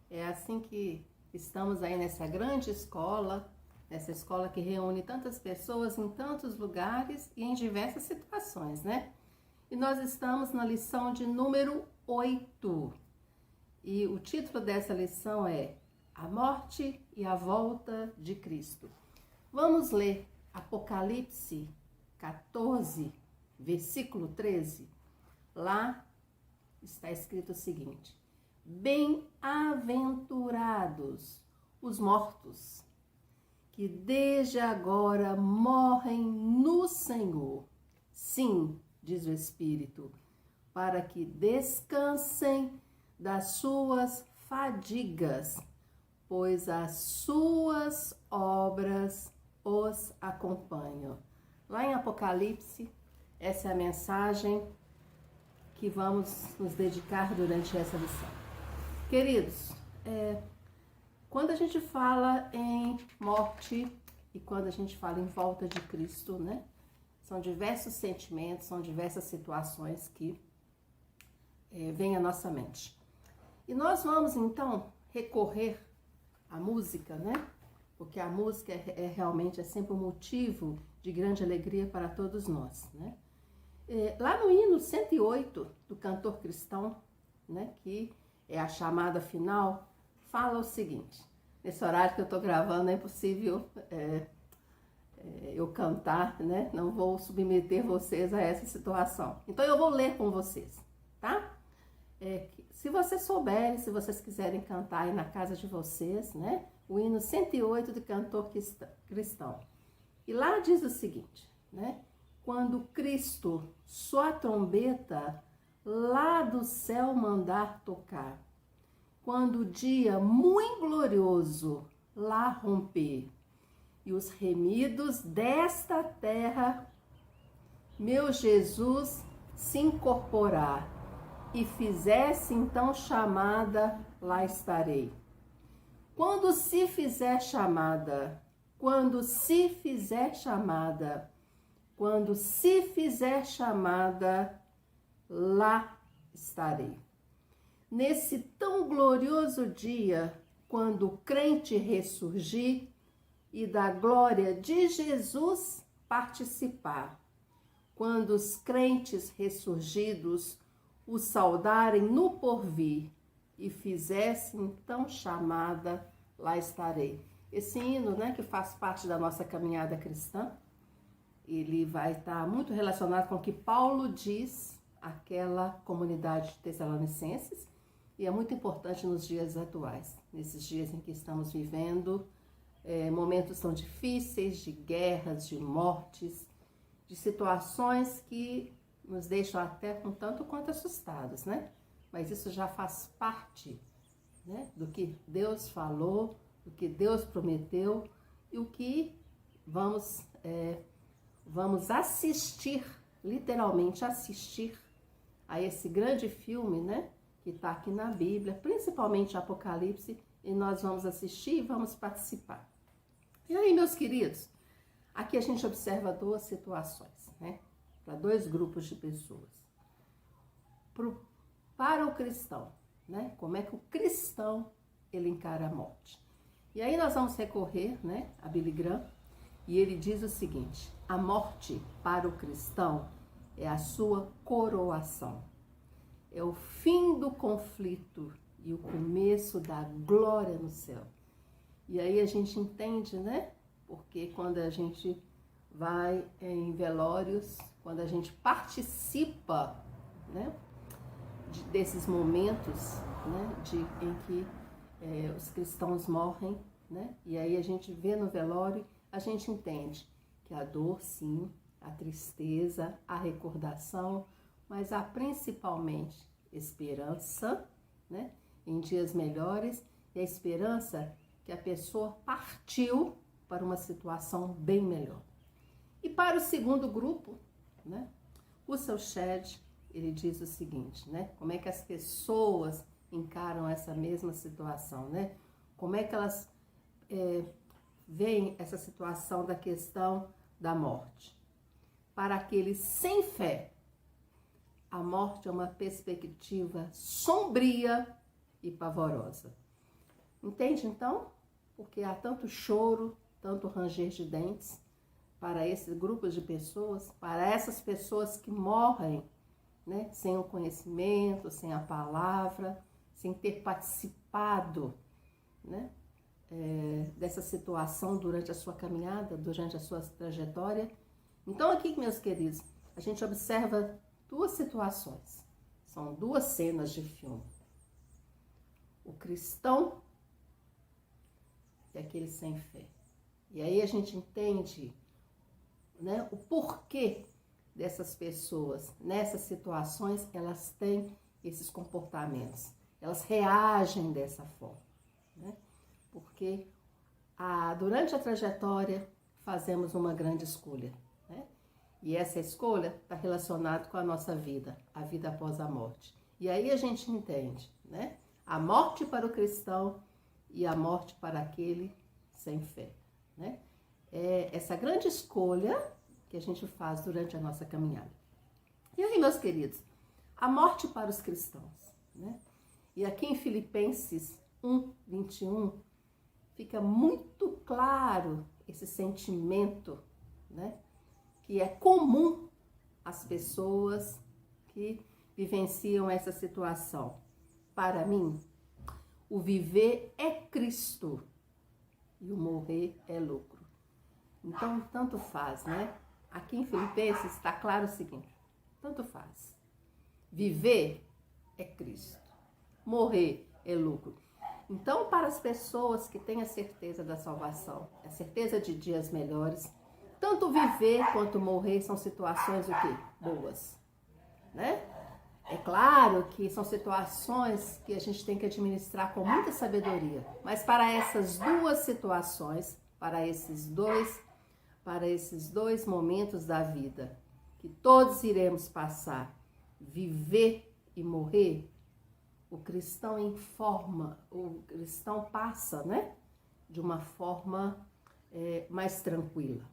É assim que estamos aí nessa grande escola, essa escola que reúne tantas pessoas em tantos lugares e em diversas situações, né? E nós estamos na lição de número 8. E o título dessa lição é A Morte e a Volta de Cristo. Vamos ler Apocalipse 14, versículo 13. Lá está escrito o seguinte: Bem-aventurados os mortos, que desde agora morrem no Senhor. Sim, diz o Espírito, para que descansem das suas fadigas, pois as suas obras os acompanham. Lá em Apocalipse, essa é a mensagem que vamos nos dedicar durante essa lição. Queridos, quando a gente fala em morte e quando a gente fala em volta de Cristo, né? São diversos sentimentos, são diversas situações que vêm à nossa mente. E nós vamos, então, recorrer à música, né? Porque a música realmente sempre um motivo de grande alegria para todos nós, né? Lá no hino 108 do cantor cristão, né, que é a chamada final, fala o seguinte: nesse horário que eu estou gravando é impossível eu cantar, né? Não vou submeter vocês a essa situação. Então eu vou ler com vocês, tá? Se vocês souberem, se vocês quiserem cantar aí na casa de vocês, né? O hino 108 do cantor cristão. E lá diz o seguinte, né? Quando Cristo sua trombeta lá do céu mandar tocar, quando o dia muito glorioso lá romper, e os remidos desta terra, meu Jesus, se incorporar, e fizesse então chamada, lá estarei. Quando se fizer chamada, quando se fizer chamada, quando se fizer chamada, lá estarei. Nesse tão glorioso dia, quando o crente ressurgir e da glória de Jesus participar, quando os crentes ressurgidos o saudarem no porvir e fizessem então chamada, lá estarei. Esse hino, né, que faz parte da nossa caminhada cristã, ele vai estar muito relacionado com o que Paulo diz àquela comunidade de Tessalonicenses, e é muito importante nos dias atuais, nesses dias em que estamos vivendo momentos tão difíceis, de guerras, de mortes, de situações que nos deixam até um tanto quanto assustados, né? Mas isso já faz parte, né, do que Deus falou, do que Deus prometeu e o que vamos assistir, literalmente assistir a esse grande filme, né, que está aqui na Bíblia, principalmente Apocalipse, e nós vamos assistir e vamos participar. E aí, meus queridos, aqui a gente observa duas situações, né, para dois grupos de pessoas. Para o cristão, né, como é que o cristão ele encara a morte. E aí nós vamos recorrer, né, a Billy Graham, e ele diz o seguinte: a morte para o cristão é a sua coroação. É o fim do conflito e o começo da glória no céu. E aí a gente entende, né? Porque quando a gente vai em velórios, quando a gente participa, né, desses momentos, né, em que os cristãos morrem, né? E aí a gente vê no velório, a gente entende que a dor, sim, a tristeza, a recordação, mas há principalmente esperança, né, em dias melhores, e a esperança que a pessoa partiu para uma situação bem melhor. E para o segundo grupo, né, o Russell Shedd, ele diz o seguinte, né, como é que as pessoas encaram essa mesma situação, né, como é que elas veem essa situação da questão da morte. Para aqueles sem fé, a morte é uma perspectiva sombria e pavorosa. Entende então? Porque há tanto choro, tanto ranger de dentes para esses grupos de pessoas, para essas pessoas que morrem, né, sem o conhecimento, sem a palavra, sem ter participado, né, dessa situação durante a sua caminhada, durante a sua trajetória. Então aqui, meus queridos, a gente observa duas situações. São duas cenas de filme. O cristão e aquele sem fé. E aí a gente entende, né, o porquê dessas pessoas, nessas situações, elas têm esses comportamentos. Elas reagem dessa forma, né? Porque durante a trajetória fazemos uma grande escolha, né? E essa escolha está relacionada com a nossa vida, a vida após a morte. E aí a gente entende, né? A morte para o cristão e a morte para aquele sem fé, né? É essa grande escolha que a gente faz durante a nossa caminhada. E aí, meus queridos, a morte para os cristãos, né? E aqui em Filipenses 1:21, fica muito claro esse sentimento, né, que é comum às pessoas que vivenciam essa situação. Para mim, o viver é Cristo e o morrer é lucro. Então, tanto faz, né? Aqui em Filipenses está claro o seguinte: tanto faz. Viver é Cristo, morrer é lucro. Então, para as pessoas que têm a certeza da salvação, a certeza de dias melhores, tanto viver quanto morrer são situações o quê? Boas, né? É claro que são situações que a gente tem que administrar com muita sabedoria, mas para essas duas situações, para esses dois momentos da vida que todos iremos passar, viver e morrer, o cristão passa, né, de uma forma mais tranquila,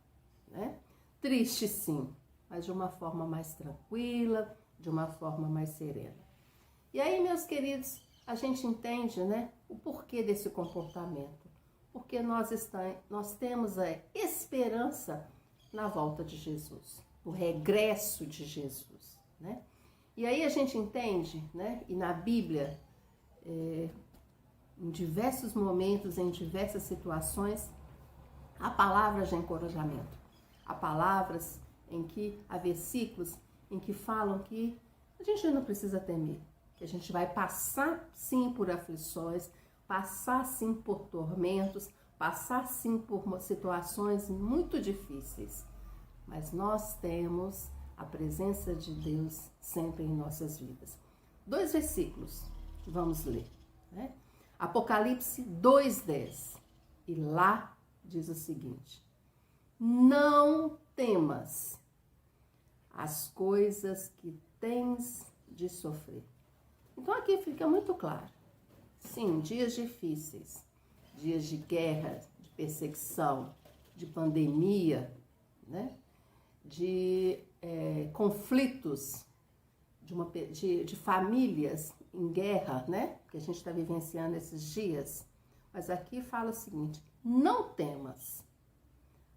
né? Triste sim, mas de uma forma mais tranquila, de uma forma mais serena. E aí, meus queridos, a gente entende, né, o porquê desse comportamento. Porque nós temos a esperança na volta de Jesus, o regresso de Jesus, né? E aí a gente entende, né, e na Bíblia, em diversos momentos, em diversas situações, há palavras de encorajamento. Há palavras há versículos em que falam que a gente não precisa temer, que a gente vai passar sim por aflições, passar sim por tormentos, passar sim por situações muito difíceis, mas nós temos a presença de Deus sempre em nossas vidas. 2 versículos que vamos ler, né? Apocalipse 2:10, e lá diz o seguinte: não temas as coisas que tens de sofrer. Então aqui fica muito claro. Sim, dias difíceis, dias de guerra, de perseguição, de pandemia, né? De conflitos, de famílias em guerra, né? Que a gente está vivenciando esses dias. Mas aqui fala o seguinte: não temas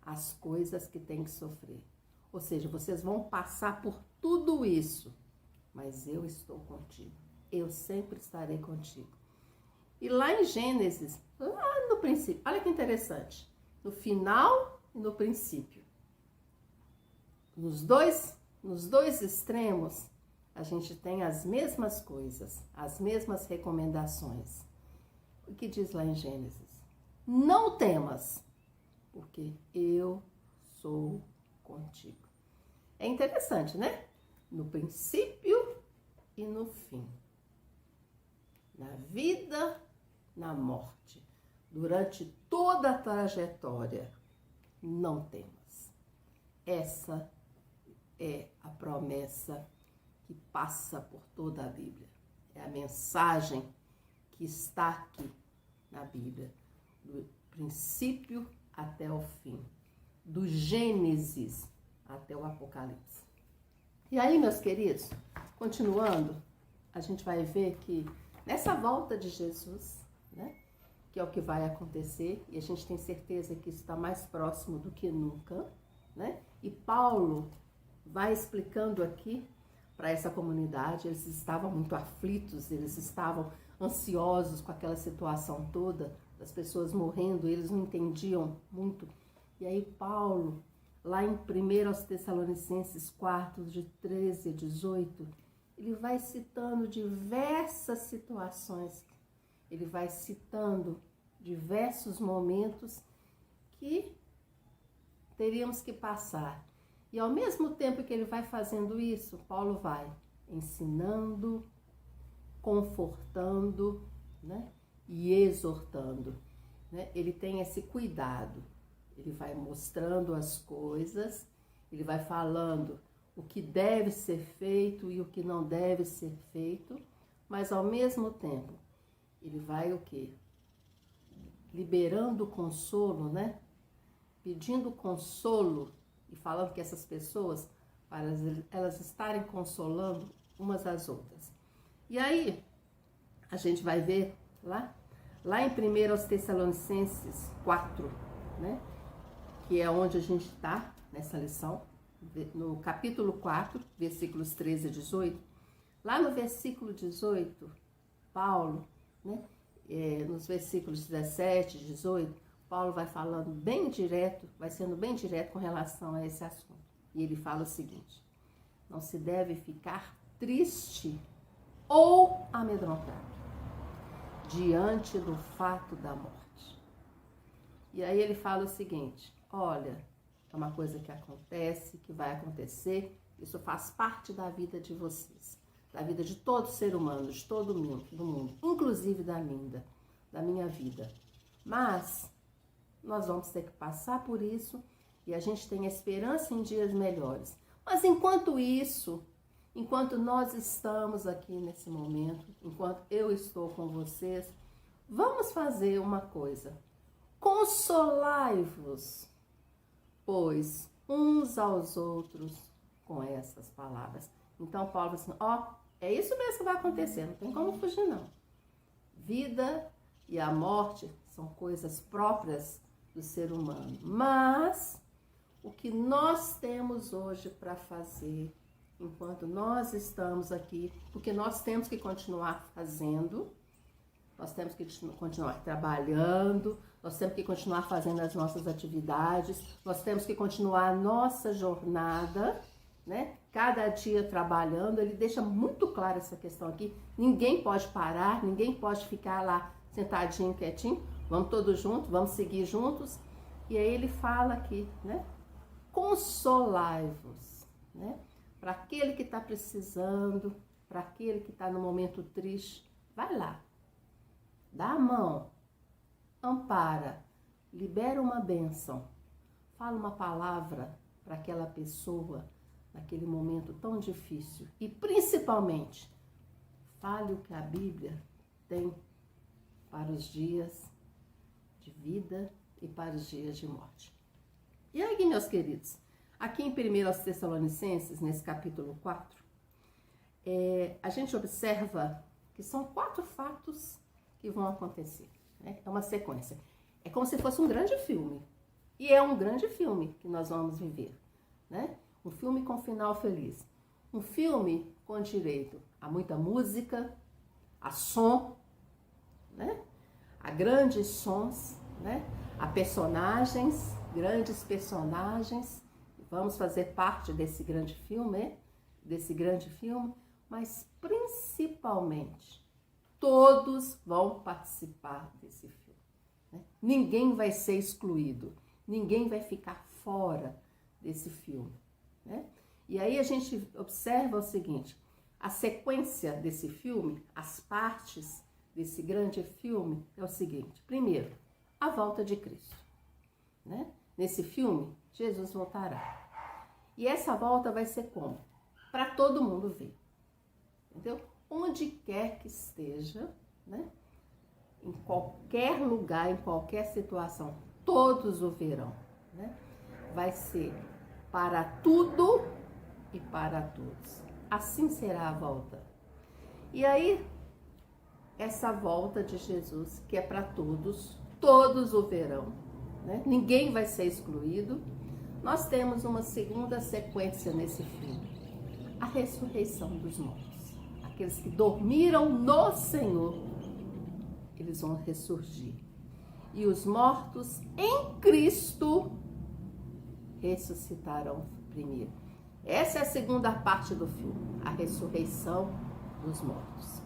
as coisas que tem que sofrer. Ou seja, vocês vão passar por tudo isso, mas eu estou contigo. Eu sempre estarei contigo. E lá em Gênesis, lá no princípio, olha que interessante, no final e no princípio, nos dois extremos, a gente tem as mesmas coisas, as mesmas recomendações. O que diz lá em Gênesis? Não temas, porque eu sou contigo. É interessante, né? No princípio e no fim. Na vida, na morte. Durante toda a trajetória, não temas. Essa é a promessa que passa por toda a Bíblia. É a mensagem que está aqui na Bíblia, do princípio até o fim, do Gênesis até o Apocalipse. E aí, meus queridos, continuando, a gente vai ver que nessa volta de Jesus, né, que é o que vai acontecer, e a gente tem certeza que isso está mais próximo do que nunca, né? E Paulo vai explicando aqui para essa comunidade, eles estavam muito aflitos, eles estavam ansiosos com aquela situação toda, das pessoas morrendo, eles não entendiam muito. E aí Paulo, lá em 1 Tessalonicenses 4, de 13 a 18, ele vai citando diversas situações, ele vai citando diversos momentos que teríamos que passar. E ao mesmo tempo que ele vai fazendo isso, Paulo vai ensinando, confortando, né? E exortando, né? Ele tem esse cuidado, ele vai mostrando as coisas, ele vai falando o que deve ser feito e o que não deve ser feito, mas ao mesmo tempo ele vai o quê? Liberando o consolo, né? Pedindo consolo e falando que essas pessoas, para elas estarem consolando umas às outras. E aí, a gente vai ver lá em 1 Tessalonicenses 4, né? Que é onde a gente está nessa lição, no capítulo 4, versículos 13 a 18. Lá no versículo 18, Paulo, né? Nos versículos 17 e 18, Paulo vai falando bem direto, vai sendo bem direto com relação a esse assunto. E ele fala o seguinte: não se deve ficar triste ou amedrontado diante do fato da morte. E aí ele fala o seguinte: olha, é uma coisa que acontece, que vai acontecer, isso faz parte da vida de vocês, da vida de todo ser humano, de todo mundo, inclusive da minha vida. Mas nós vamos ter que passar por isso e a gente tem esperança em dias melhores. Mas enquanto isso, enquanto nós estamos aqui nesse momento, enquanto eu estou com vocês, vamos fazer uma coisa: consolai-vos, pois, uns aos outros com essas palavras. Então Paulo fala assim, é isso mesmo que vai acontecer, não tem como fugir não. Vida e a morte são coisas próprias do ser humano, mas o que nós temos hoje para fazer, enquanto nós estamos aqui, porque nós temos que continuar fazendo, nós temos que continuar trabalhando, nós temos que continuar fazendo as nossas atividades, nós temos que continuar a nossa jornada, né? Cada dia trabalhando. Ele deixa muito claro essa questão aqui. Ninguém pode parar, ninguém pode ficar lá sentadinho, quietinho. Vamos todos juntos, vamos seguir juntos. E aí ele fala aqui, né? Consolai-vos, né? Para aquele que está precisando, para aquele que está no momento triste, vai lá, dá a mão, ampara, libera uma bênção, fala uma palavra para aquela pessoa naquele momento tão difícil. E principalmente, fale o que a Bíblia tem para os dias de vida e para os dias de morte. E aí, meus queridos, aqui em 1 Tessalonicenses, nesse capítulo 4, a gente observa que são 4 fatos que vão acontecer, né? É uma sequência. É como se fosse um grande filme. E é um grande filme que nós vamos viver, né? Um filme com final feliz. Um filme com direito a muita música, a som, né? A grandes sons, né? A personagens, grandes personagens. Vamos fazer parte desse grande filme, mas principalmente todos vão participar desse filme, né? Ninguém vai ser excluído, ninguém vai ficar fora desse filme, né? E aí a gente observa o seguinte: a sequência desse filme, as partes desse grande filme é o seguinte: primeiro, a volta de Cristo, né? Nesse filme, Jesus voltará. E essa volta vai ser como? Para todo mundo ver, entendeu? Onde quer que esteja, né? Em qualquer lugar, em qualquer situação, todos o verão, né? Vai ser para tudo e para todos. Assim será a volta. E aí, essa volta de Jesus, que é para todos, todos o verão, né? Ninguém vai ser excluído. Nós temos uma segunda sequência nesse filme, a ressurreição dos mortos. Aqueles que dormiram no Senhor, eles vão ressurgir. E os mortos em Cristo ressuscitarão primeiro. Essa é a segunda parte do filme, a ressurreição dos mortos.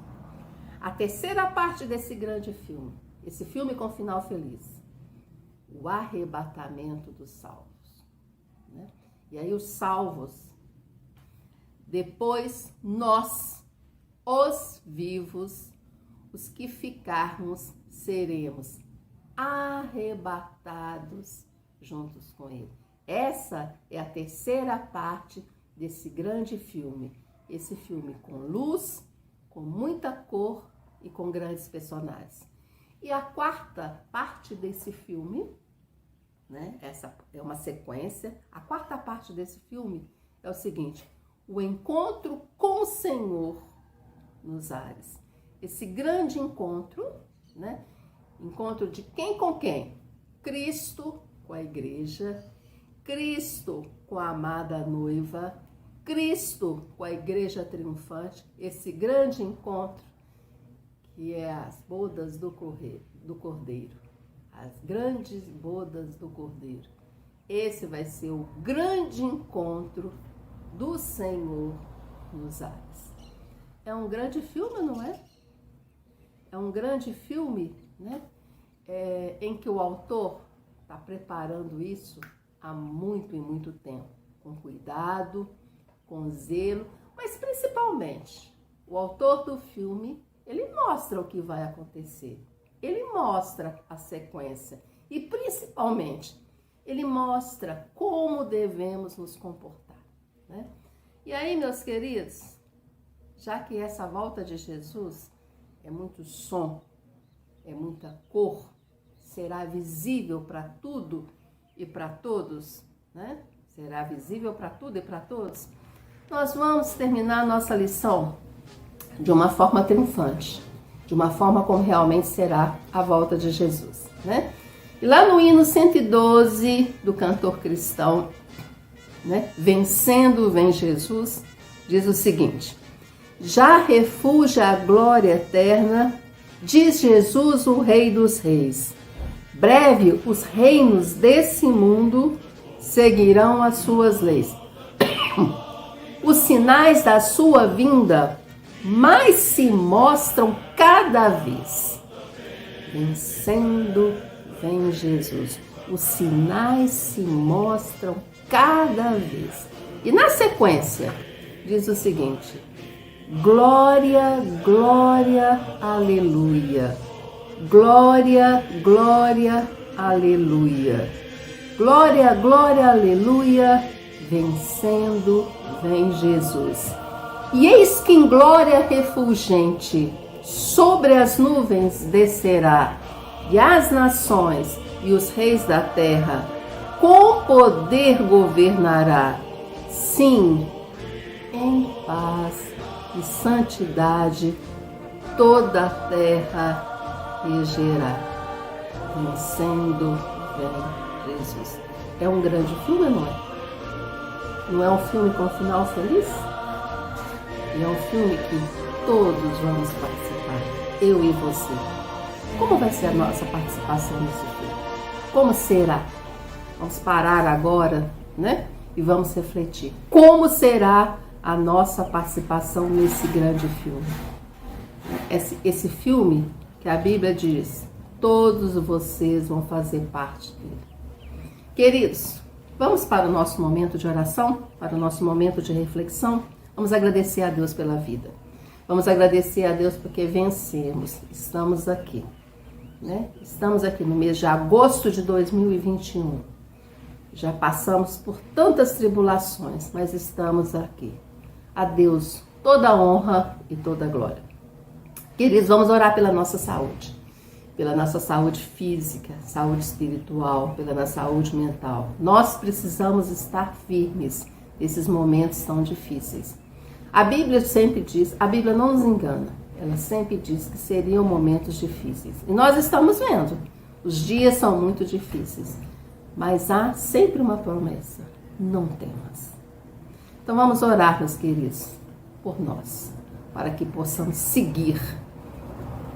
A terceira parte desse grande filme, esse filme com final feliz, o arrebatamento dos salvos, né? E aí os salvos, depois nós, os vivos, os que ficarmos, seremos arrebatados juntos com ele. Essa é a terceira parte desse grande filme. Esse filme com luz, com muita cor e com grandes personagens. E a quarta parte desse filme, né? Essa é uma sequência. A quarta parte desse filme é o seguinte: o encontro com o Senhor nos ares. Esse grande encontro, né? Encontro de quem com quem? Cristo com a igreja, Cristo com a amada noiva, Cristo com a igreja triunfante, esse grande encontro que é as bodas do Cordeiro, as grandes bodas do Cordeiro. Esse vai ser o grande encontro do Senhor nos ares. É um grande filme, não é? É um grande filme, né? Em que o autor está preparando isso há muito e muito tempo, com cuidado, com zelo, mas principalmente o autor do filme, ele mostra o que vai acontecer, ele mostra a sequência e principalmente ele mostra como devemos nos comportar, né? E aí, meus queridos, já que essa volta de Jesus é muito som, é muita cor, será visível para tudo e para todos, né? Será visível para tudo e para todos. Nós vamos terminar a nossa lição de uma forma triunfante, de uma forma como realmente será a volta de Jesus, né? E lá no hino 112 do cantor cristão, né? Vencendo vem Jesus, diz o seguinte: já refúgia a glória eterna, diz Jesus, o Rei dos Reis. Breve os reinos desse mundo seguirão as suas leis. Os sinais da sua vinda mais se mostram cada vez. Vencendo vem Jesus. Os sinais se mostram cada vez. E na sequência, diz o seguinte: glória, glória, aleluia. Glória, glória, aleluia. Glória, glória, aleluia. Vencendo vem Jesus. E eis que em glória refulgente sobre as nuvens descerá, e as nações e os reis da terra com poder governará. Sim, em paz e santidade toda a terra regerá. Vencendo vem Jesus. É um grande filme, não é? Não é um filme com final feliz? E é um filme que todos vamos participar, eu e você. Como vai ser a nossa participação nesse filme? Como será? Vamos parar agora, né? E vamos refletir. Como será a nossa participação nesse grande filme? Esse filme que a Bíblia diz, todos vocês vão fazer parte dele. Queridos, vamos para o nosso momento de oração, para o nosso momento de reflexão. Vamos agradecer a Deus pela vida. Vamos agradecer a Deus porque vencemos. Estamos aqui, né? Estamos aqui no mês de agosto de 2021. Já passamos por tantas tribulações, mas estamos aqui. A Deus toda a honra e toda a glória. Queridos, vamos orar pela nossa saúde. Pela nossa saúde física, saúde espiritual, pela nossa saúde mental. Nós precisamos estar firmes nesses momentos tão difíceis. A Bíblia sempre diz, a Bíblia não nos engana, ela sempre diz que seriam momentos difíceis. E nós estamos vendo, os dias são muito difíceis, mas há sempre uma promessa: não temas. Então vamos orar, meus queridos, por nós, para que possamos seguir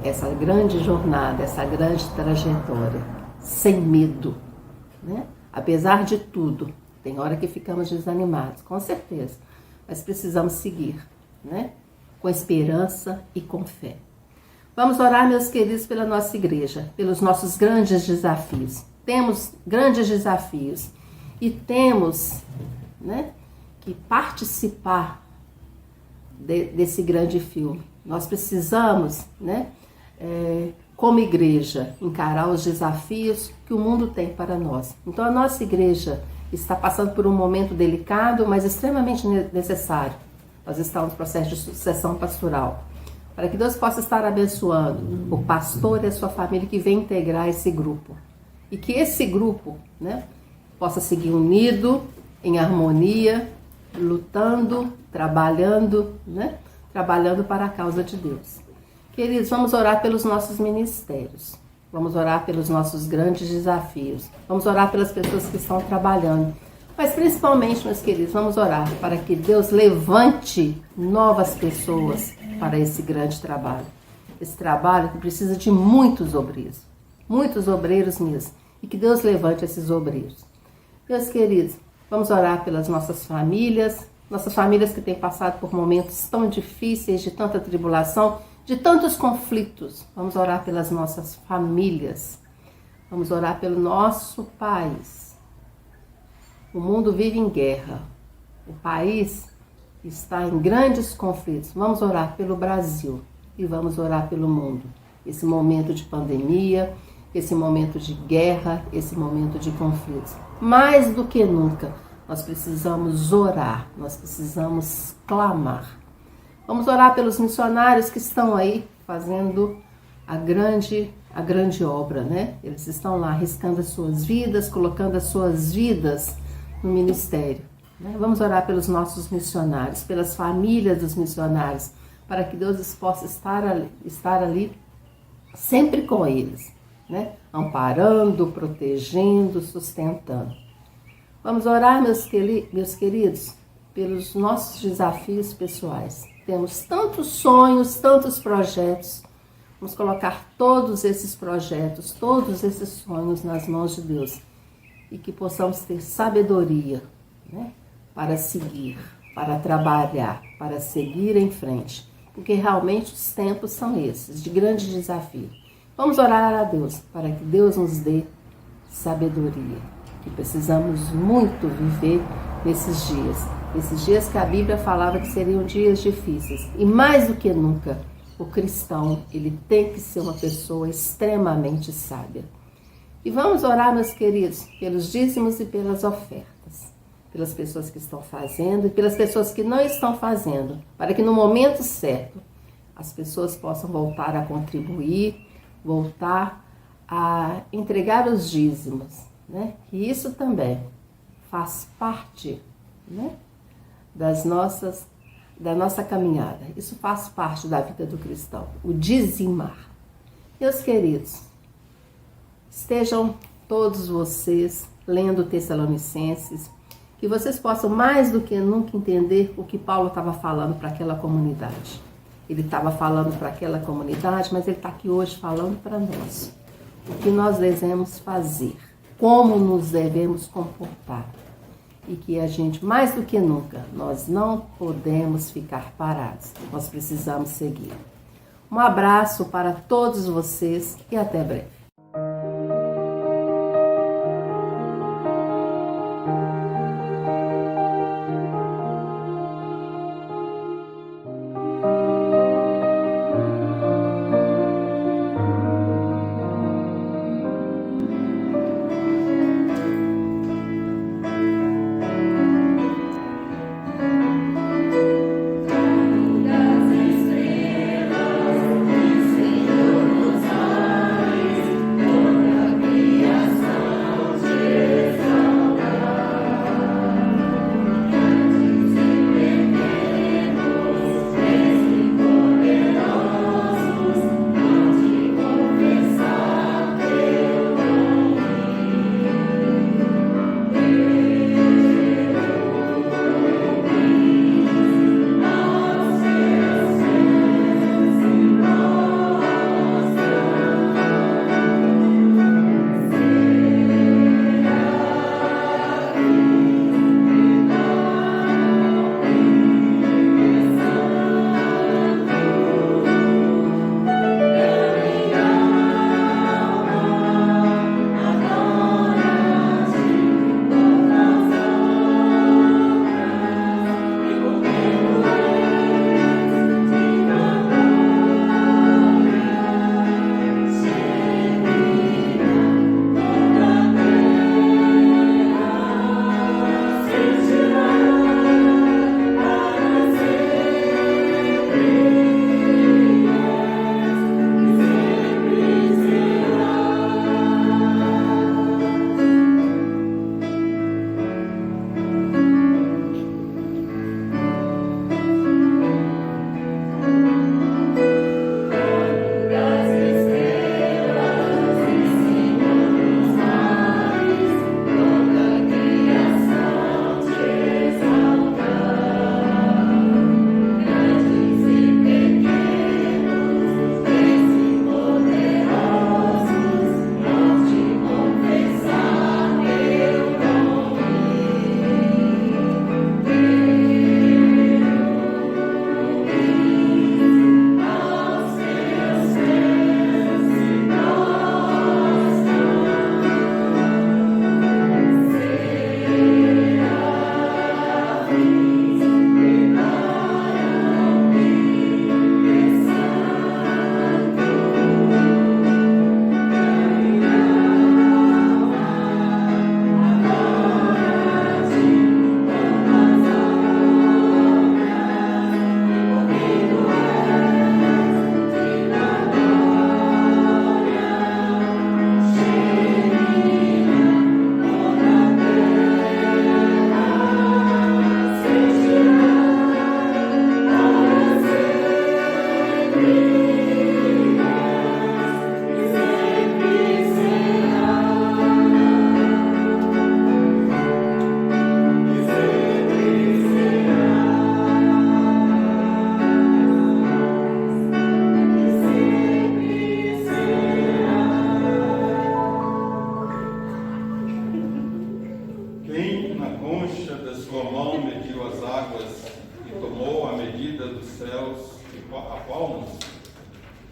essa grande jornada, essa grande trajetória, sem medo, né? Apesar de tudo, tem hora que ficamos desanimados, com certeza, mas precisamos seguir, né? Com esperança e com fé. Vamos orar, meus queridos, pela nossa igreja, pelos nossos grandes desafios. Temos grandes desafios e temos, né, que participar desse grande filme. Nós precisamos, né, como igreja, encarar os desafios que o mundo tem para nós. Então a nossa igreja está passando por um momento delicado, mas extremamente necessário. Nós estamos no processo de sucessão pastoral, para que Deus possa estar abençoando o pastor e a sua família que vem integrar esse grupo. E que esse grupo, né, possa seguir unido, em harmonia, lutando, trabalhando, né, trabalhando para a causa de Deus. Queridos, vamos orar pelos nossos ministérios. Vamos orar pelos nossos grandes desafios. Vamos orar pelas pessoas que estão trabalhando. Mas principalmente, meus queridos, vamos orar para que Deus levante novas pessoas para esse grande trabalho. Esse trabalho que precisa de muitos obreiros mesmo. E que Deus levante esses obreiros. Meus queridos, vamos orar pelas nossas famílias que têm passado por momentos tão difíceis, de tanta tribulação, de tantos conflitos. Vamos orar pelas nossas famílias. Vamos orar pelo nosso país. O mundo vive em guerra. O país está em grandes conflitos. Vamos orar pelo Brasil e vamos orar pelo mundo. Esse momento de pandemia, esse momento de guerra, esse momento de conflitos. Mais do que nunca, nós precisamos orar, nós precisamos clamar. Vamos orar pelos missionários que estão aí fazendo a grande obra, né? Eles estão lá arriscando as suas vidas, colocando as suas vidas no ministério. Né? Vamos orar pelos nossos missionários, pelas famílias dos missionários, para que Deus possa estar ali sempre com eles, né? Amparando, protegendo, sustentando. Vamos orar, meus queridos, pelos nossos desafios pessoais. Temos tantos sonhos, tantos projetos. Vamos colocar todos esses projetos, todos esses sonhos nas mãos de Deus. E que possamos ter sabedoria, né, para seguir, para trabalhar, para seguir em frente. Porque realmente os tempos são esses, de grande desafio. Vamos orar a Deus, para que Deus nos dê sabedoria. Que precisamos muito viver nesses dias. Esses dias que a Bíblia falava que seriam dias difíceis. E mais do que nunca, o cristão, ele tem que ser uma pessoa extremamente sábia. E vamos orar, meus queridos, pelos dízimos e pelas ofertas. Pelas pessoas que estão fazendo e pelas pessoas que não estão fazendo. Para que no momento certo, as pessoas possam voltar a contribuir, voltar a entregar os dízimos, né? E isso também faz parte, né, da nossa caminhada. Isso faz parte da vida do cristão, o dizimar. Meus queridos, estejam todos vocês lendo Tessalonicenses, que vocês possam mais do que nunca entender o que Paulo estava falando para aquela comunidade. Ele estava falando para aquela comunidade, mas ele está aqui hoje falando para nós. O que nós devemos fazer, como nos devemos comportar. E que a gente, mais do que nunca, nós não podemos ficar parados. Nós precisamos seguir. Um abraço para todos vocês e até breve.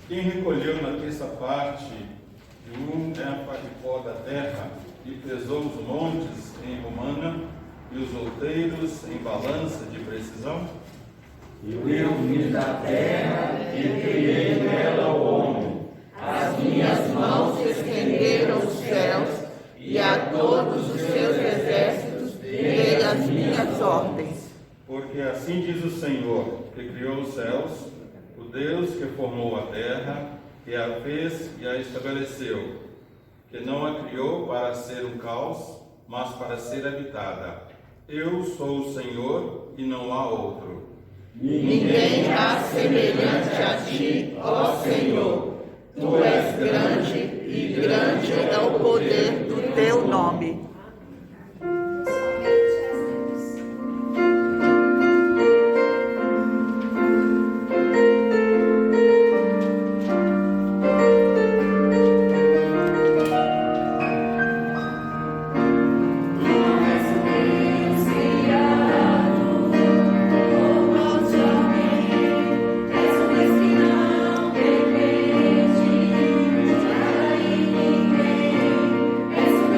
Quem recolheu na terça parte de um éfa de pó da terra e pesou os montes em romana e os outeiros em balança de precisão? Eu fiz da terra e criei nela o homem. As minhas mãos estenderam os céus e a todos os seus exércitos dei as minhas ordens. Porque assim diz o Senhor, que criou os céus, o Deus que formou a terra, que a fez e a estabeleceu, que não a criou para ser um caos, mas para ser habitada. Eu sou o Senhor e não há outro. Ninguém há semelhante a ti, ó Senhor. Tu és grande e grande é o poder do teu nome. És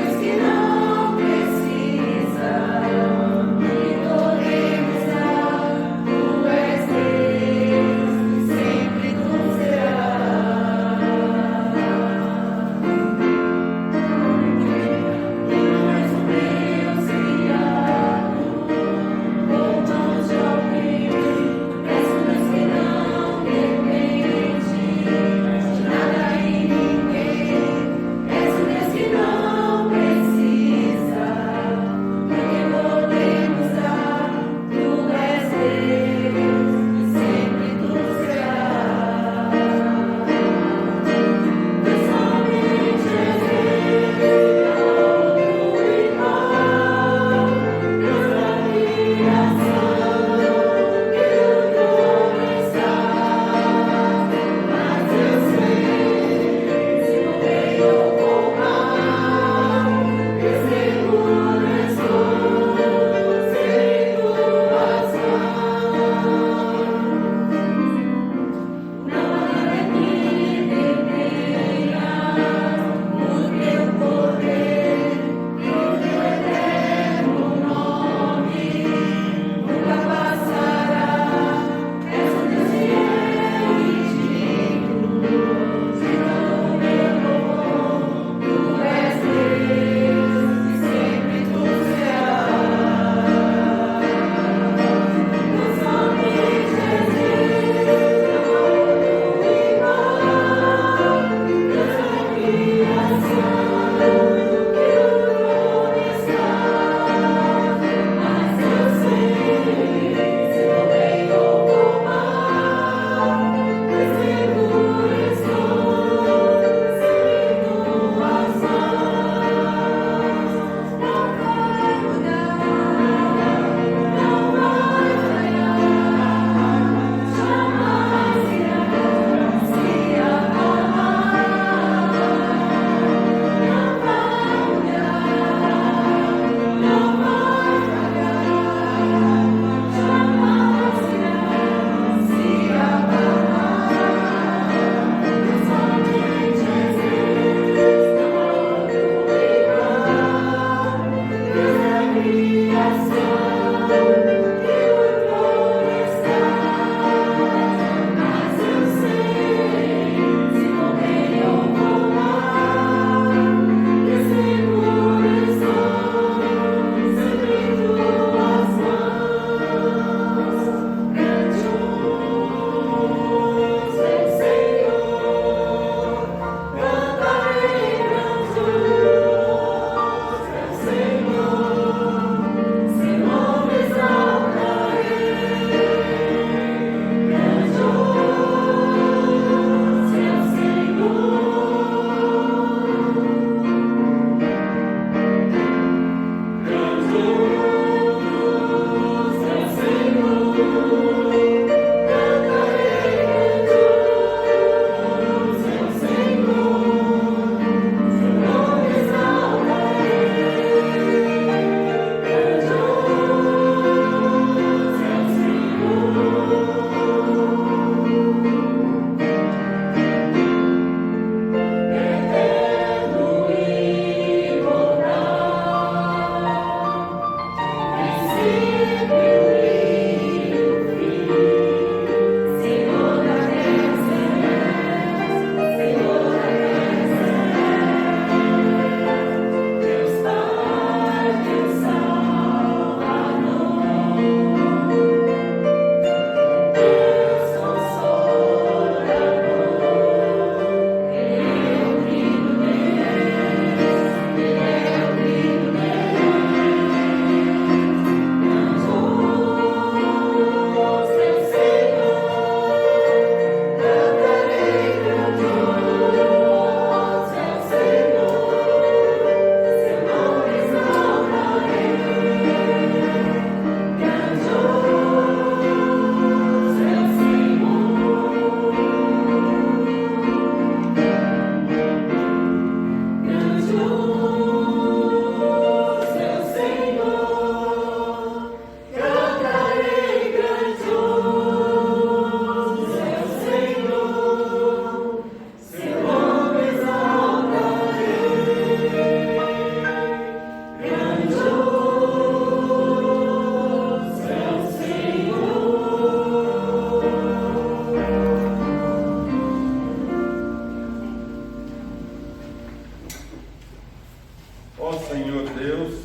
Ó Senhor Deus,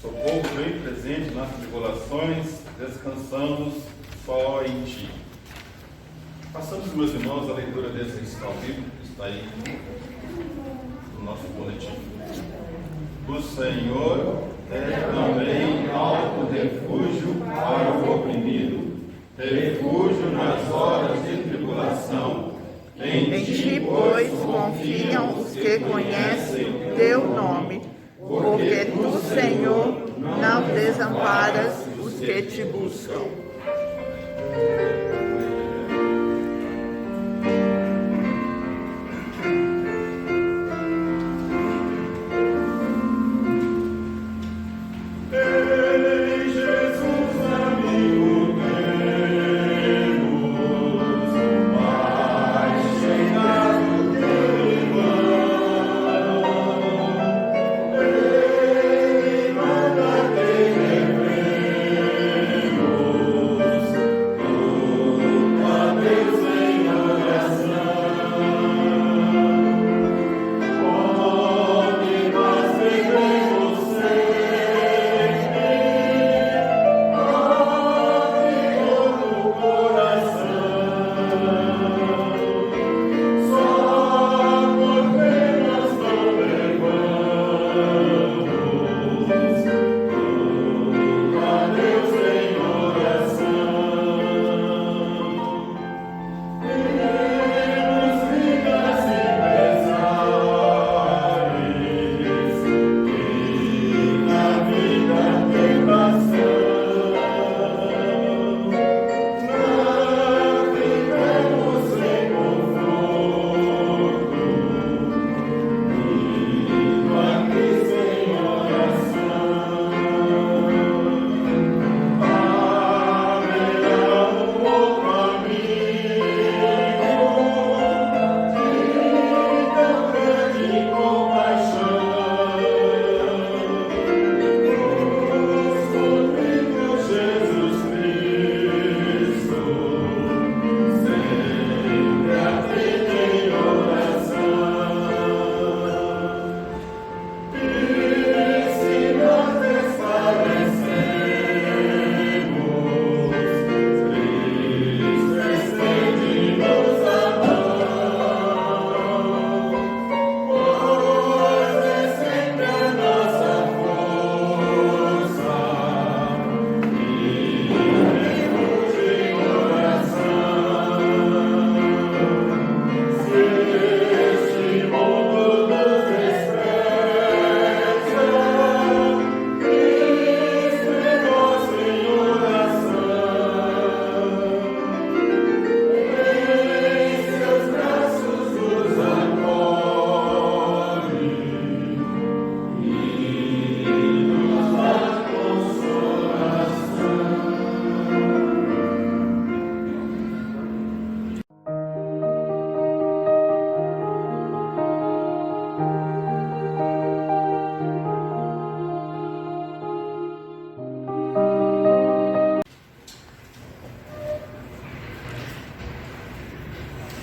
socorro bem presente nas tribulações, descansamos só em Ti. Passamos, meus irmãos, a leitura desse recital bíblico que está aí no nosso boletim. O Senhor é também alto refúgio para o oprimido, refúgio nas horas de tribulação. Em Ti, pois, confiam os que conhecem Teu nome, porque Tu, Senhor, não desamparas os que Te buscam.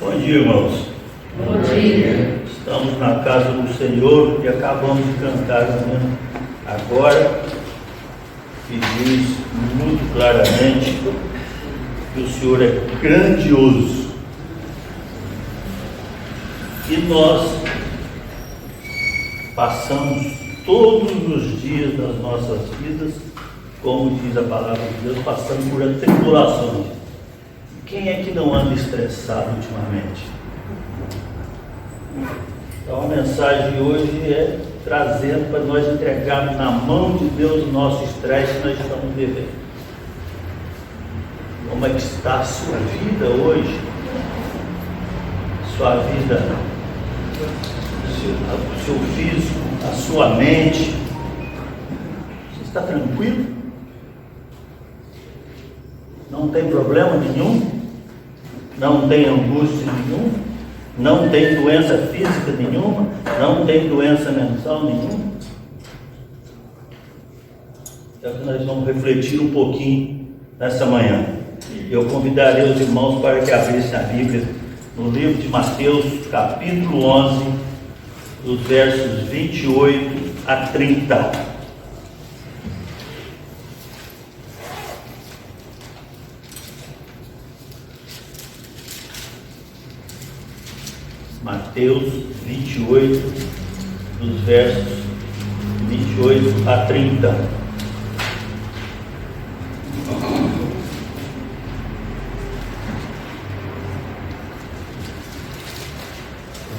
Bom dia, irmãos. Bom dia. Estamos na casa do Senhor e acabamos de cantar agora, que diz muito claramente que o Senhor é grandioso. E nós passamos todos os dias das nossas vidas, como diz a palavra de Deus, passando por tribulações. Quem é que não anda estressado ultimamente? Então a mensagem de hoje é trazendo para nós entregarmos na mão de Deus o nosso estresse que nós estamos vivendo. Como é que está a sua vida hoje? Sua vida, o seu físico, a sua mente. Você está tranquilo? Não tem problema nenhum? Não tem angústia nenhuma? Não tem doença física nenhuma? Não tem doença mental nenhuma? Então nós vamos refletir um pouquinho nessa manhã. Eu convidaria os irmãos para que abrissem a Bíblia no livro de Mateus, capítulo 11, dos versos 28 a 30. Mateus 28, dos versos 28 a 30.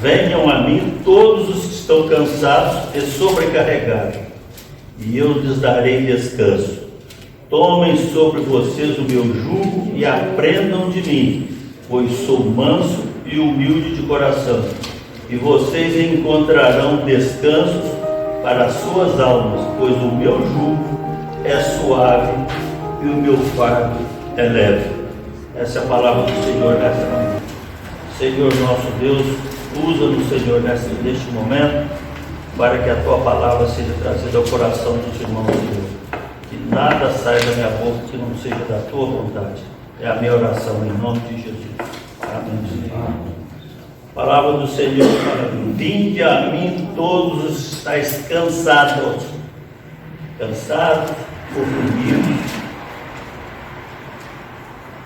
Venham a mim todos os que estão cansados e sobrecarregados, e eu lhes darei descanso. Tomem sobre vocês o meu jugo e aprendam de mim, pois sou manso e humilde de coração, e vocês encontrarão descanso para as suas almas, pois o meu jugo é suave e o meu fardo é leve. Essa é a palavra do Senhor nessa manhã. Senhor nosso Deus, usa-nos, Senhor, neste momento, para que a Tua palavra seja trazida ao coração dos irmãos, Senhor. Que nada saia da minha boca que não seja da Tua vontade. É a minha oração em nome de Jesus. Amém. A palavra do Senhor fala: vinde a mim todos os que estáis cansados, oprimidos.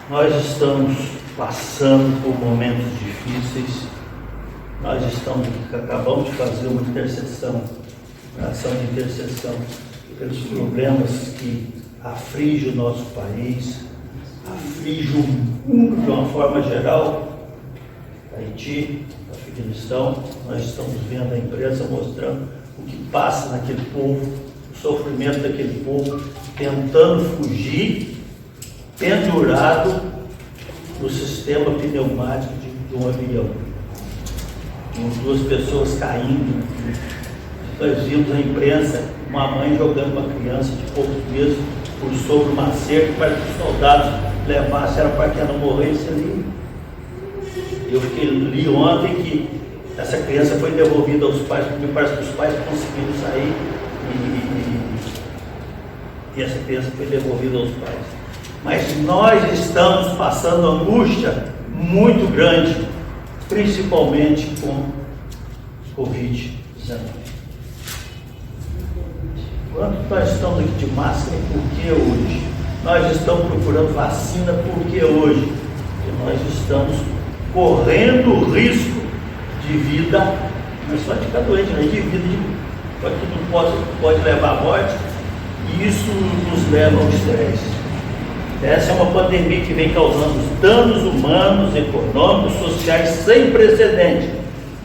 Nós estamos passando por momentos difíceis. Nós acabamos de fazer uma intercessão, uma ação de intercessão pelos problemas que afligem o nosso país, afligem o mundo de uma forma geral. Haiti, Afeganistão, nós estamos vendo a imprensa mostrando o que passa naquele povo, o sofrimento daquele povo, tentando fugir, pendurado no sistema pneumático de um avião. Duas pessoas caindo. Nós vimos na imprensa uma mãe jogando uma criança de poucos meses por sobre uma cerca para que os soldados levassem ela para que ela não morresse ali. Eu li ontem que essa criança foi devolvida aos pais, porque parece que os pais conseguiram sair e essa criança foi devolvida aos pais. Mas nós estamos passando angústia muito grande, principalmente com Covid-19. Quando nós estamos aqui de máscara, por que hoje? Nós estamos procurando vacina, por que hoje? Porque nós estamos correndo risco de vida, não é só de ficar doente, mas de vida, que não pode levar à morte, e isso nos leva ao estresse. Essa é uma pandemia que vem causando danos humanos, econômicos, sociais sem precedente.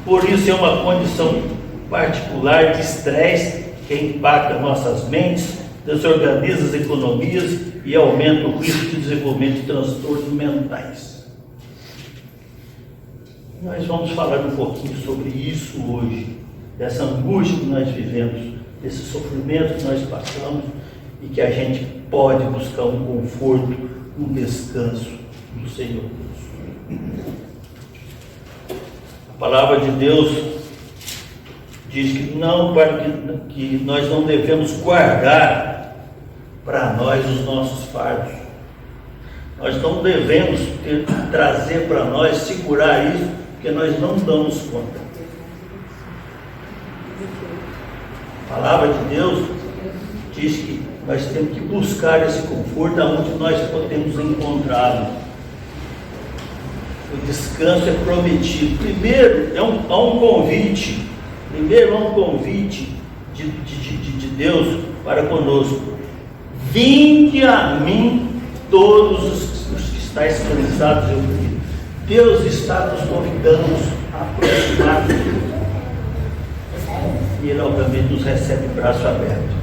Por isso é uma condição particular de estresse que impacta nossas mentes, desorganiza as economias e aumenta o risco de desenvolvimento de transtornos mentais. Nós vamos falar um pouquinho sobre isso hoje, dessa angústia que nós vivemos, desse sofrimento que nós passamos, e que a gente pode buscar um conforto, um descanso no Senhor. A palavra de Deus diz que nós não devemos guardar para nós os nossos fardos. Nós não devemos trazer para nós, segurar isso, porque nós não damos conta. A palavra de Deus diz que nós temos que buscar esse conforto aonde nós podemos encontrá-lo. O descanso é prometido. Primeiro, há um convite. Primeiro, há um convite de Deus para conosco. Vinde a mim todos os que estáis cansados e oprimidos. Deus está nos convidando a aproximar dele. E Ele, obviamente, nos recebe de braço aberto.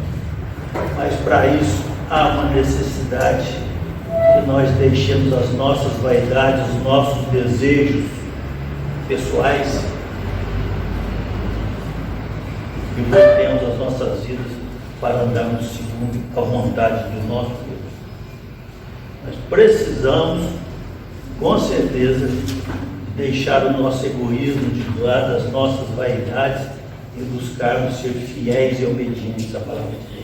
Mas para isso há uma necessidade que nós deixemos as nossas vaidades, os nossos desejos pessoais e voltemos as nossas vidas para andarmos segundo a vontade do nosso Deus. Nós precisamos, com certeza, deixar o nosso egoísmo de lado, as nossas vaidades, e buscarmos ser fiéis e obedientes à palavra de Deus.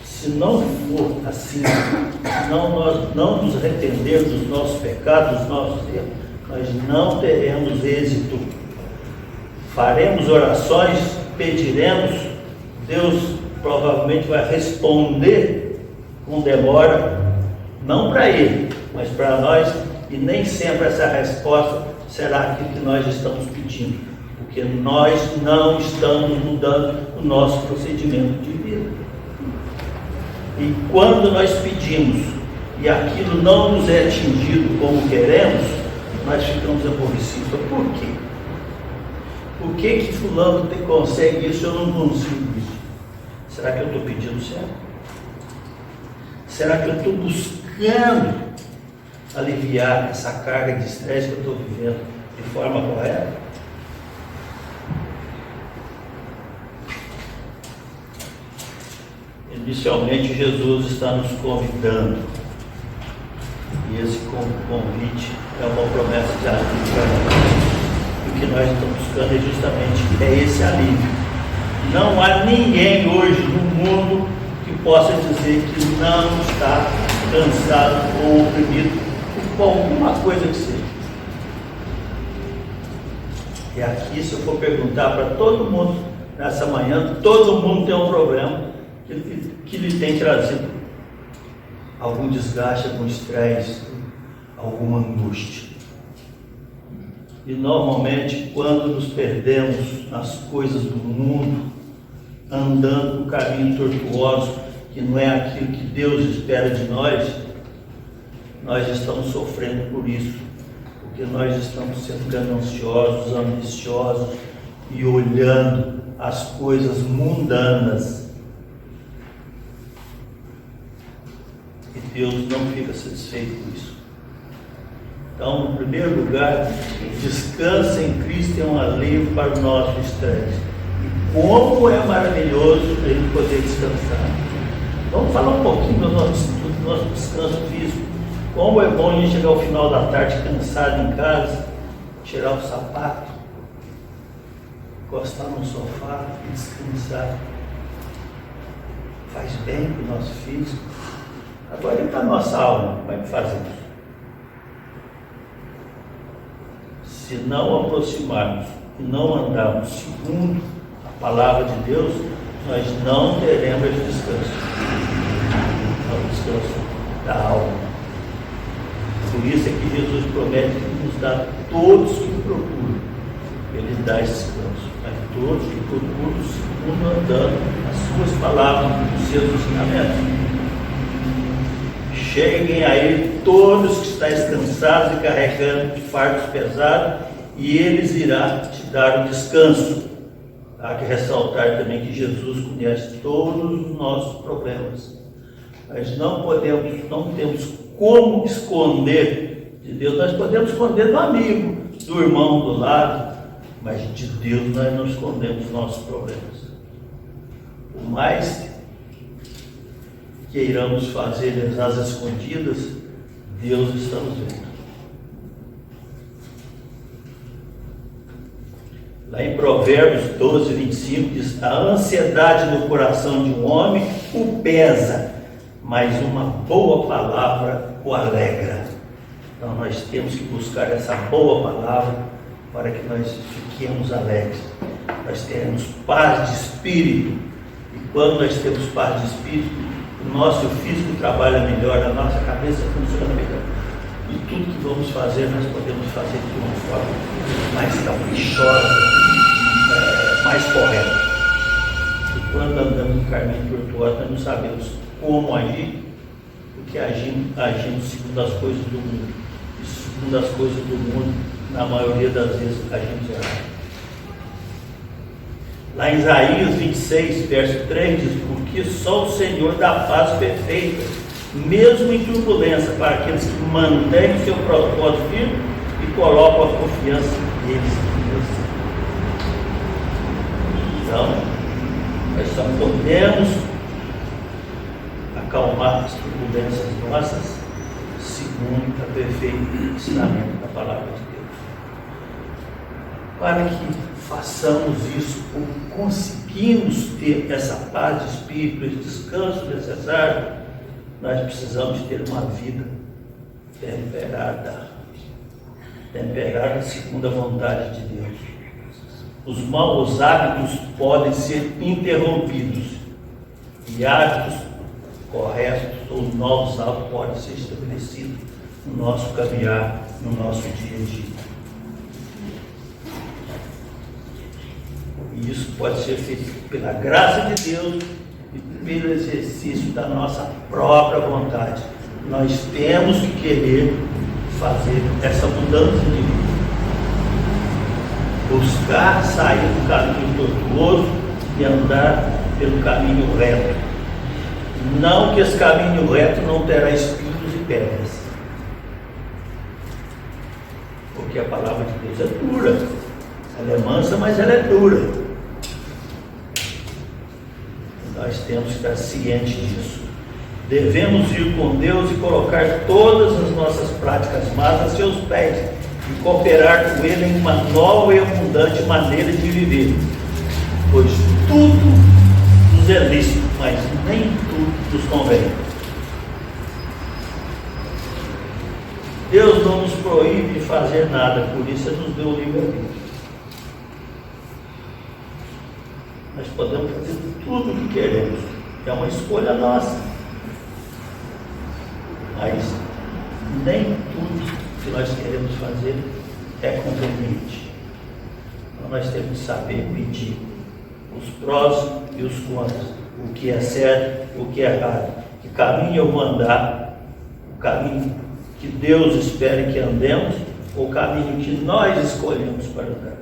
Se não for assim, se nós não nos arrependermos dos nossos pecados, dos nossos erros, nós não teremos êxito. Faremos orações, pediremos, Deus provavelmente vai responder com demora, não para Ele, mas para nós, e nem sempre essa resposta será aquilo que nós estamos pedindo, porque nós não estamos mudando o nosso procedimento de vida. E quando nós pedimos e aquilo não nos é atingido como queremos, nós ficamos aborrecidos. Por quê? Por que fulano consegue isso e eu não consigo isso? Será que eu estou pedindo certo? Será que eu estou buscando aliviar essa carga de estresse que eu estou vivendo de forma correta? Inicialmente, Jesus está nos convidando, e esse convite é uma promessa de alívio para nós. O que nós estamos buscando é justamente esse alívio. Não há ninguém hoje no mundo que possa dizer que não está cansado ou oprimido por alguma coisa que seja. E aqui, se eu for perguntar para todo mundo nessa manhã, todo mundo tem um problema que lhe tem trazido algum desgaste, algum estresse, alguma angústia. E normalmente, quando nos perdemos nas coisas do mundo, andando no caminho tortuoso, que não é aquilo que Deus espera de nós, nós estamos sofrendo por isso, porque nós estamos sendo gananciosos, ambiciosos e olhando as coisas mundanas. E Deus não fica satisfeito com isso. Então, no primeiro lugar, descansa em Cristo é um alívio para o nosso estresse. E como é maravilhoso ele poder descansar. Vamos falar um pouquinho do nosso descanso físico. Como é bom a gente chegar ao final da tarde cansado em casa, tirar o sapato, encostar no sofá e descansar. Faz bem para o nosso físico. Agora e para a nossa alma, como é que faz isso? Se não aproximarmos e não andarmos segundo a palavra de Deus, nós não teremos esse descanso. O descanso da alma. Por isso é que Jesus promete que nos dá todos que o procuram. Ele dá esse descanso. Mas todos que procuram, segundo andando as suas palavras, os seus ensinamentos. Cheguem a Ele todos que estáis cansados e carregando de fardos pesados, e Ele irá te dar o descanso. Há que ressaltar também que Jesus conhece todos os nossos problemas. Nós não temos como esconder de Deus. Nós podemos esconder do amigo, do irmão do lado, mas de Deus nós não escondemos nossos problemas. Por mais queiramos fazer às escondidas, Deus está nos vendo. Lá em Provérbios 12, 25 diz: a ansiedade no coração de um homem o pesa, mas uma boa palavra o alegra. Então nós temos que buscar essa boa palavra para que nós fiquemos alegres. Nós teremos paz de espírito, e quando nós temos paz de espírito, o nosso físico trabalha melhor, a nossa cabeça funciona melhor. E tudo que vamos fazer, nós podemos fazer de uma forma mais caprichosa, mais correta. E quando andamos no caminho tortuoso, nós não sabemos como agir, porque agimos segundo as coisas do mundo. E segundo as coisas do mundo, na maioria das vezes, agimos errado. Lá em Isaías 26, verso 3, diz: porque só o Senhor dá paz perfeita, mesmo em turbulência, para aqueles que mantêm o seu propósito firme e colocam a confiança neles. Então, nós só podemos acalmar as turbulências nossas segundo o perfeito ensinamento da palavra de Deus. Para que façamos isso, ou conseguimos ter essa paz de espírito, esse descanso necessário, nós precisamos ter uma vida temperada segundo a vontade de Deus. os maus hábitos podem ser interrompidos e hábitos corretos ou novos hábitos podem ser estabelecidos no nosso caminhar, no nosso dia a dia. E isso pode ser feito pela graça de Deus e pelo exercício da nossa própria vontade. Nós temos que querer fazer essa mudança de vida. Buscar sair do caminho tortuoso e andar pelo caminho reto. Não que esse caminho reto não terá espinhos e pedras. Porque a palavra de Deus é dura. Ela é mansa, mas ela é dura. Nós temos que estar cientes disso. Devemos ir com Deus e colocar todas as nossas práticas más a seus pés e cooperar com Ele em uma nova e abundante maneira de viver. Pois tudo nos é lícito, mas nem tudo nos convém. Deus não nos proíbe de fazer nada, por isso Ele nos deu o livre-arbítrio. Nós podemos fazer tudo o que queremos, é uma escolha nossa. Mas nem tudo que nós queremos fazer é conveniente. Então nós temos que saber medir os prós e os contras, o que é certo, o que é errado, que caminho eu vou andar, o caminho que Deus espera que andemos, ou o caminho que nós escolhemos para andar.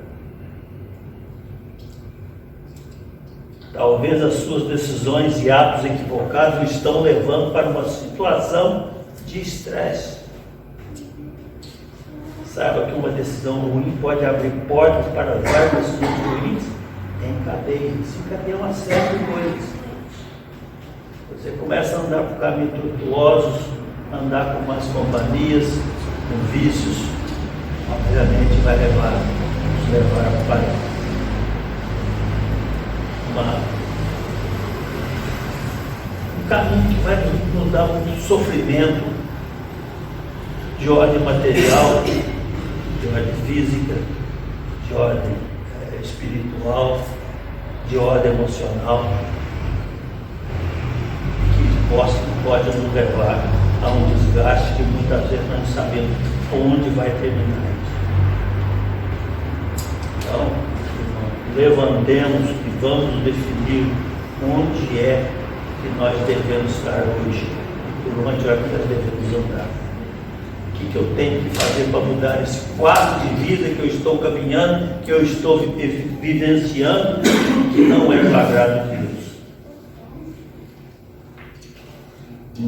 Talvez as suas decisões e atos equivocados o estão levando para uma situação de estresse. Saiba que uma decisão ruim pode abrir portas para várias decisões ruins em cadeia. Se encadeia uma série de coisas. Você começa a andar por caminhos tortuosos, andar com más companhias, com vícios, obviamente vai nos levar para um caminho que vai nos dar um sofrimento de ordem material, de ordem física, de ordem espiritual, de ordem emocional, que pode nos levar a um desgaste que muitas vezes nós não sabemos onde vai terminar isso. Então, levantemos e vamos definir onde é que nós devemos estar hoje, por onde é que nós devemos andar. O que eu tenho que fazer para mudar esse quadro de vida que eu estou caminhando, que eu estou vivenciando, que não é o agrado de Deus.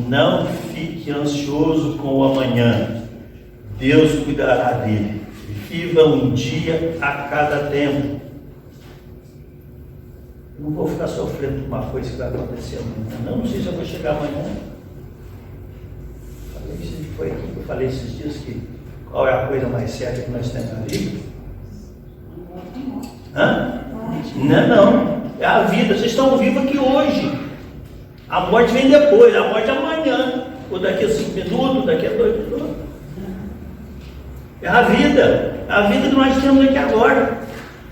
Não fique ansioso com o amanhã, Deus cuidará dele. Viva um dia a cada tempo. Não vou ficar sofrendo por uma coisa que vai acontecer amanhã. Não sei se eu vou chegar amanhã. Foi aqui que eu falei esses dias que qual é a coisa mais certa que nós temos na vida? Não. É a vida. Vocês estão vivos aqui hoje. A morte vem depois. A morte é amanhã. Ou daqui a 5 minutos, daqui a 2 minutos. É a vida. É a vida que nós temos aqui agora.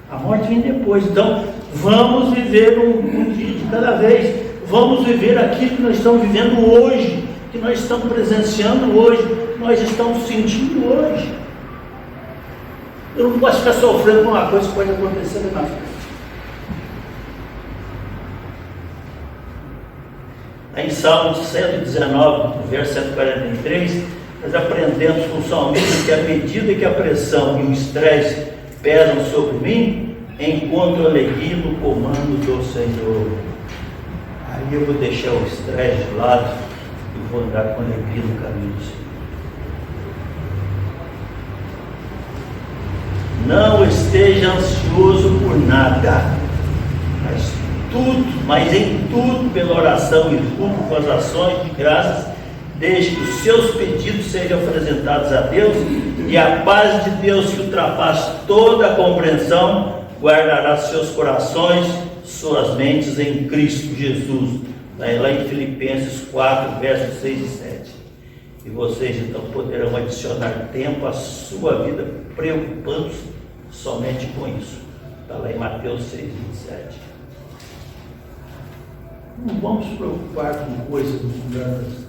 A morte vem depois. Então, vamos viver um dia de cada vez. Vamos viver aquilo que nós estamos vivendo hoje, que nós estamos presenciando hoje, que nós estamos sentindo hoje. Eu não posso ficar sofrendo com uma coisa que pode acontecer na frente. Em Salmos 119, verso 143, nós aprendemos com o salmista que à medida que a pressão e o estresse pesam sobre mim, encontro alegria no comando do Senhor. Aí eu vou deixar o estresse de lado e vou andar com alegria no caminho do Senhor. Não esteja ansioso por nada, mas em tudo pela oração e tudo com as ações de graças, desde que os seus pedidos sejam apresentados a Deus, e a paz de Deus, que ultrapassa toda a compreensão, guardará seus corações, suas mentes em Cristo Jesus. Lá em Filipenses 4, versos 6 e 7. E vocês então poderão adicionar tempo à sua vida preocupando-se somente com isso. Está lá em Mateus 6:27. Não vamos nos preocupar com coisas mundanas,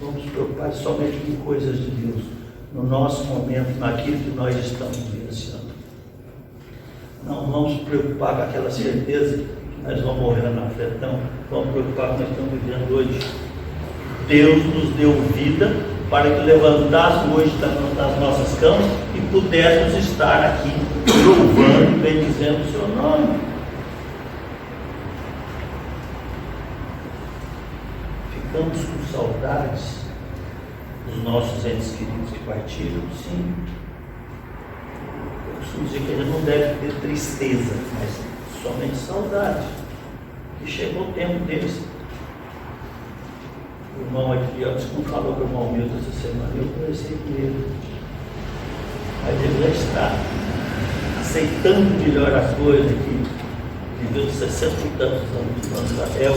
vamos nos preocupar somente com coisas de Deus, no nosso momento, naquilo que nós estamos vivenciando. Não vamos nos preocupar com aquela certeza que nós vamos morrer na frente, não. Vamos nos preocupar com o que nós estamos vivendo hoje. Deus nos deu vida para que levantássemos hoje das nossas camas e pudéssemos estar aqui louvando e bendizendo o seu nome. Ficamos com saudades dos nossos entes queridos que partiram, sim. Eu costumo dizer que a gente não deve ter tristeza, mas somente saudade. E chegou o tempo deles. O irmão aqui, como falou para o irmão Milton essa semana, eu conversei com ele. Mas ele já está aceitando melhor as coisas, que viveu 60 e tantos anos no Israel,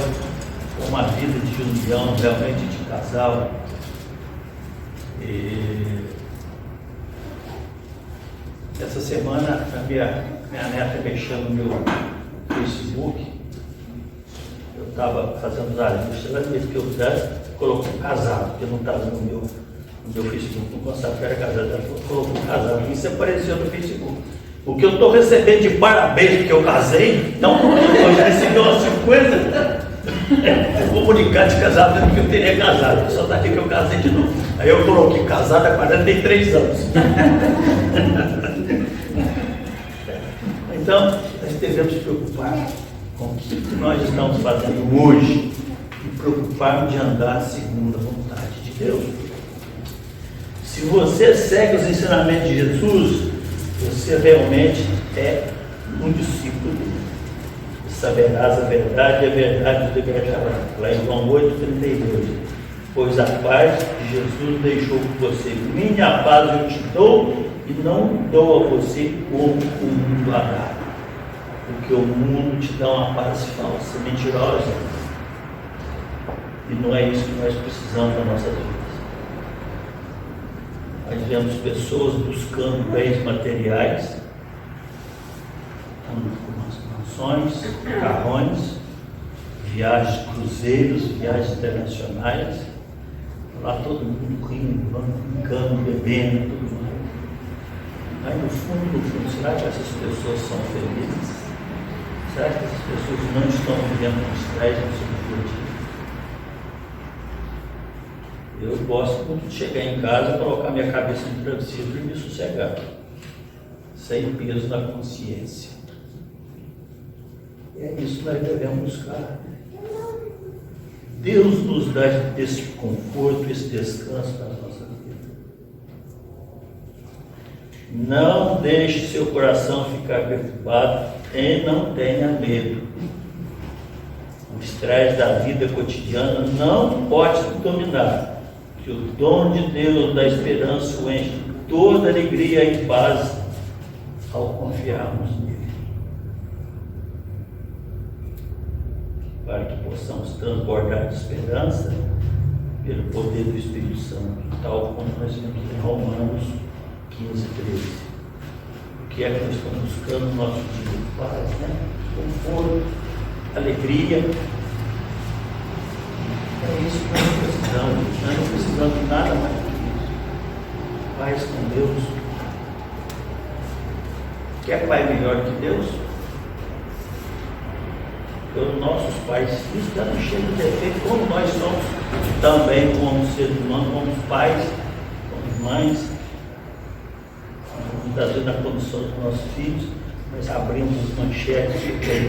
com uma vida de união, realmente de casal. E essa semana a minha neta mexendo no meu Facebook. Eu estava fazendo os ajustes, ela disse que eu colocou casado, porque não estava no meu Facebook, não constava que era casado, ela colocou casado, isso apareceu no Facebook. O que eu estou recebendo de parabéns porque eu casei, então eu já recebi umas 50 comunicados de casamento que eu teria casado, só está aqui que eu casei de novo. Aí eu coloquei casado há 43 anos. Então, nós devemos nos preocupar com o que nós estamos fazendo hoje e preocuparmos de andar segundo a vontade de Deus. Se você segue os ensinamentos de Jesus, você realmente é um discípulo dele. Saberás a verdade e a verdade te libertará. Lá em João 8:32. Pois a paz que Jesus deixou com você, minha paz eu te dou e não dou a você como o mundo a dá. Porque o mundo te dá uma paz falsa, mentirosa. E não é isso que nós precisamos nas nossas vidas. Nós vemos pessoas buscando bens materiais, mansões, carrões, viagens de cruzeiros, viagens internacionais, lá todo mundo rindo, brincando, bebendo, tudo mais. Mas no fundo, será que essas pessoas são felizes? Será que essas pessoas não estão vivendo com estresse no seu dia a dia? Eu gosto muito de chegar em casa, colocar minha cabeça no travesseiro e me sossegar, sem peso na consciência. É isso que nós devemos buscar. Deus nos dá esse conforto, esse descanso para a nossa vida. Não deixe seu coração ficar perturbado e não tenha medo. O estresse da vida cotidiana não pode dominar. Que o dom de Deus da esperança o enche de toda alegria e paz ao confiarmos nele. Para que possamos transbordar de esperança pelo poder do Espírito Santo, tal como nós vemos em Romanos 15:13. O que é que nós estamos buscando no nosso dia? Paz, né? Conforto, alegria. É isso que nós precisamos. Nós não precisamos de nada mais do que isso. Paz com Deus. Quer pai melhor que Deus? Os nossos pais estão cheios de defeito, como nós somos também, como seres humanos, como pais, como mães. Muitas vezes na condição dos nossos filhos, nós abrimos as manchetes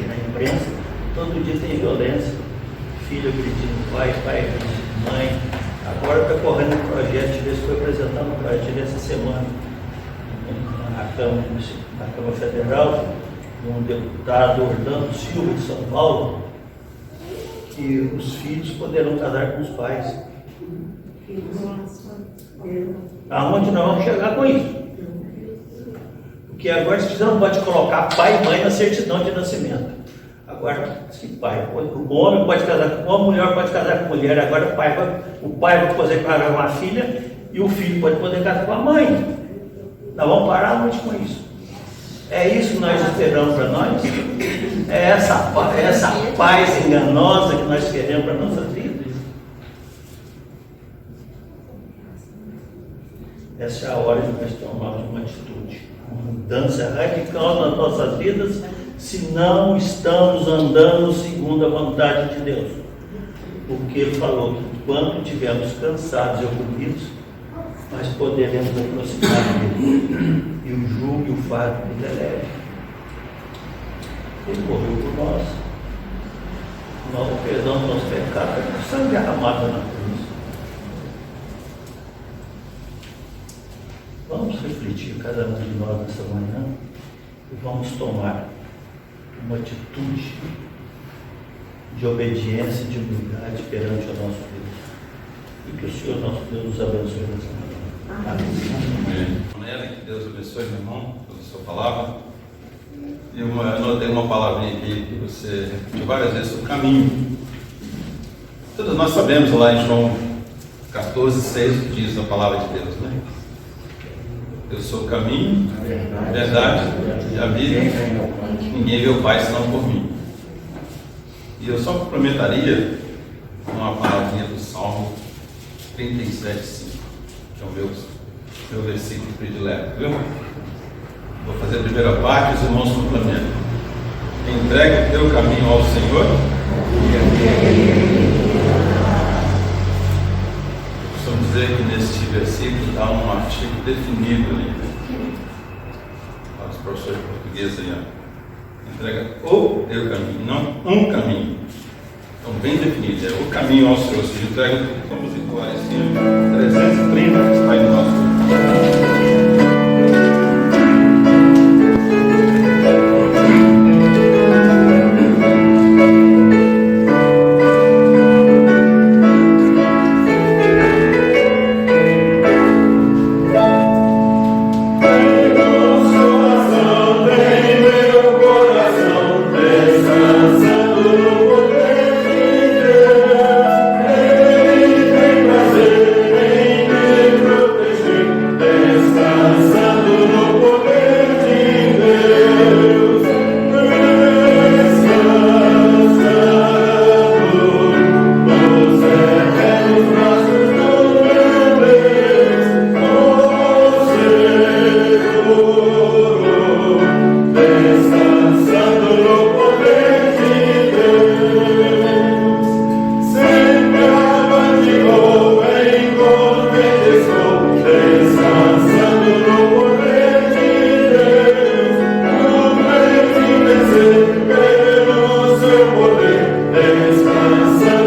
na imprensa, todo dia tem violência. Filho agredindo pai, pai agredindo mãe. Agora está correndo um projeto, de vez que foi apresentando um projeto essa semana na Câmara Federal, um deputado Orlando Silva de São Paulo, que os filhos poderão casar com os pais. Aonde nós vamos chegar com isso? Porque agora você não pode colocar pai e mãe na certidão de nascimento. Agora, se pai, o homem pode casar com uma mulher, pode casar com mulher. Agora o pai pode poder casar com a filha e o filho pode poder casar com a mãe. Nós vamos parar onde com isso? É isso que nós esperamos para nós? É essa paz enganosa que nós queremos para a nossa vida? Essa é a hora de nós tomarmos uma atitude, uma mudança radical nas nossas vidas, se não estamos andando segundo a vontade de Deus. Porque Ele falou que quando estivermos cansados e oprimidos, nós poderemos aproximar dele. E o jugo e o fardo dele é leve. Ele morreu por nós. O perdão dos nossos pecados, o sangue derramado na cruz. Vamos refletir, cada um de nós, nessa manhã, e vamos tomar uma atitude de obediência e de humildade perante o nosso Deus. E que o Senhor, nosso Deus, nos abençoe nessa manhã. Amém. Amém. Que Deus abençoe, meu irmão, pela sua palavra. Eu anotei uma palavrinha aqui que você repetiu várias vezes, o caminho. Todos nós sabemos lá em João 14,6 diz a palavra de Deus, né? Eu sou o caminho, a verdade e a vida. Ninguém vê o Pai senão por mim. E eu só complementaria uma palavrinha do Salmo 37,5, que é o meu versículo predileto, viu? Vou fazer a primeira parte, os irmãos complementam. Entrega o teu caminho ao Senhor. Costumo dizer que neste versículo está um artigo definido ali. Os professores portugueses aí, ó. Entrega o teu caminho, não um caminho. Então, bem definido, é o caminho ao Senhor. Se entrega, vamos igual assim, 330, está aí no nosso. Descansando